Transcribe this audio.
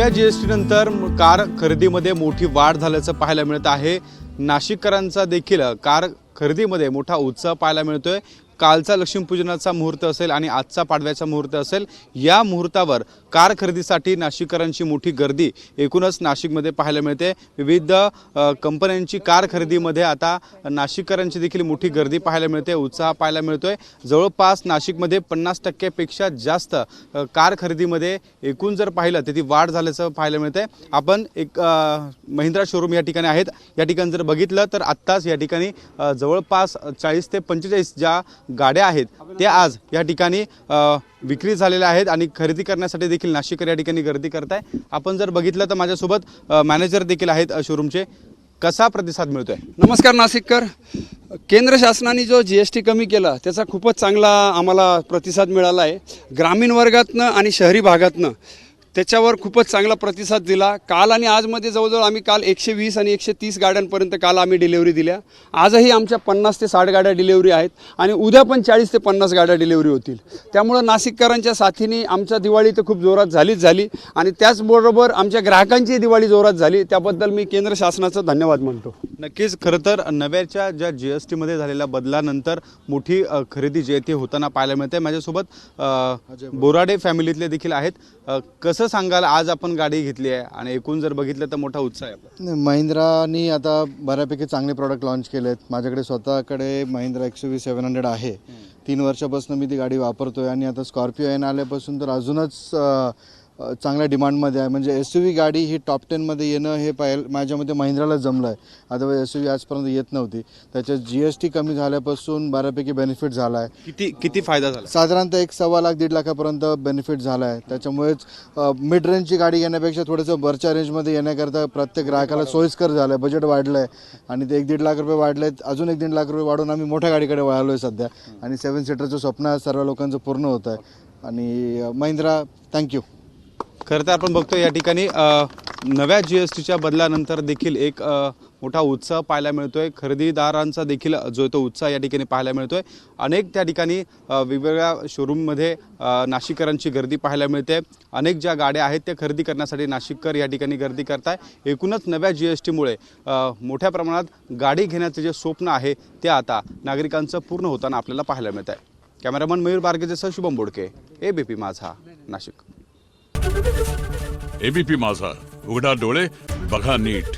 नव्या जीएसटी नंतर कार खरेदीमध्ये मोठी वाढ झाल्याचं पाहायला मिळत आहे। नाशिककरांचा देखील कार खरेदीमध्ये मोठा उत्साह पाहायला मिळतोय। कालचा लक्ष्मीपूजनाचा मुहूर्त असेल आणि आजचा पाडव्याचा मुहूर्त असेल, या मुहूर्तावर कार खरेदीसाठी नाशिककरांची मोठी गर्दी एकूणच नाशिकमध्ये पाहायला मिळते। विविध कंपन्यांची कार खरेदीमध्ये आता नाशिककरांची देखील मोठी गर्दी पाहायला मिळते, उत्साह पाहायला मिळतोय। जवळपास नाशिकमध्ये 50% पेक्षा जास्त कार खरेदीमध्ये एकूण जर पाहिलं तर ती वाढ झाल्याचं पाहायला मिळते। आपण एक महिंद्रा शोरूम या ठिकाणी आहेत। या ठिकाणी जर बघितलं तर आत्ताच या ठिकाणी जवळपास 40 ते 45 ज्या गाड्या आहेत त्या आज या ठिकाणी विक्री झालेल्या आहेत आणि खरेदी करण्यासाठी देखील नाशिककर या ठिकाणी गर्दी करत आहे। आपण जर बघितलं तर माझ्यासोबत मॅनेजर देखील आहेत शोरूमचे। कसा प्रतिसाद मिळतोय? नमस्कार नाशिककर, केंद्र शासनाने जो जीएसटी कमी केला त्याचा खूपच चांगला आम्हाला प्रतिसाद मिळाला आहे। ग्रामीण वर्गातनं आणि शहरी भागातनं त्याच्यावर खूपच चांगला प्रतिसाद दिला। काल आणि आजमध्ये जवळजवळ आम्ही काल 120 आणि 130 गाड्यांपर्यंत काल आम्ही डिलिव्हरी दिल्या। आजही आमच्या 50 ते 60 गाड्या डिलिव्हरी आहेत आणि उद्या पण 40 ते 50 गाड्या डिलिव्हरी होतील। त्यामुळे नाशिककरांच्या साथीने आमच्या दिवाळी तर खूप जोरात झाली आणि त्याचबरोबर आमच्या ग्राहकांची दिवाळी जोरात झाली। त्याबद्दल मी केंद्र शासनाचा धन्यवाद मानतो। नक्कीच, खरं तर नव्याच्या ज्या जीएसटीमध्ये झालेल्या बदलानंतर मोठी खरेदी जी आहे ती होताना पाहायला मिळते। माझ्यासोबत बोराडे फॅमिलीतले देखील आहेत। कसं सांगाल, आज आपण गाडी घेतली आहे आणि एकूण जर बघितलं तर मोठा उत्साह आहे आपला? महिंद्रानी आता बऱ्यापैकी चांगले प्रॉडक्ट लॉन्च केले आहेत। माझ्याकडे स्वतःकडे महिंद्रा XUV 700 आहे। 3 वर्षापासून मी ती गाडी वापरतोय आणि आता स्कॉर्पिओ एन आल्यापासून तर अजूनच चांगल्या डिमांडमध्ये आहे। म्हणजे SUV गाडी ही टॉप 10 मध्ये येणं हे माझ्यामध्ये महिंद्राला जमलं आहे। अदरवाईज SUV आजपर्यंत येत नव्हती। त्याच्यात जीएसटी कमी झाल्यापासून बऱ्यापैकी बेनिफिट झाला आहे। किती फायदा झाला? साधारणतः 1.25 लाख 1.5 लाखापर्यंत बेनिफिट झाला आहे। त्याच्यामुळेच मिड रेंजची गाडी घेण्यापेक्षा थोडंसं वरच्या रेंजमध्ये येण्याकरता प्रत्येक ग्राहकाला सोयीस्कर झालं आहे। बजेट वाढलं आहे आणि ते 1-1.5 लाख रुपये वाढले आहेत। अजून 1-1.5 लाख रुपये वाढून आम्ही मोठ्या गाडीकडे वळालो आहे सध्या आणि 7 सीटरचं स्वप्न सर्व लोकांचं पूर्ण होतं आहे। आणि महिंद्रा थँक्यू। खरं तर आपण बघतो या ठिकाणी नव्या जीएसटीच्या बदलानंतर देखील एक मोठा उत्साह पाहायला मिळतोय। खरेदीदारांचा देखील जो तो उत्साह या ठिकाणी पाहायला मिळतोय। अनेक त्या ठिकाणी वेगवेगळ्या शोरूममध्ये नाशिककरांची गर्दी पाहायला मिळते। अनेक ज्या गाड्या आहेत त्या खरेदी करण्यासाठी नाशिककर या ठिकाणी गर्दी करताय। एकूणच नव्या जीएसटीमुळे मोठ्या प्रमाणात गाडी घेण्याचे जे स्वप्न आहे ते आता नागरिकांचं पूर्ण होताना आपल्याला पाहायला मिळत आहे। कॅमेरामन मयूर बारगेसह शुभम बोडके, ABP माझा, नाशिक। ABP माझा, उघडा डोळे बघा नीट।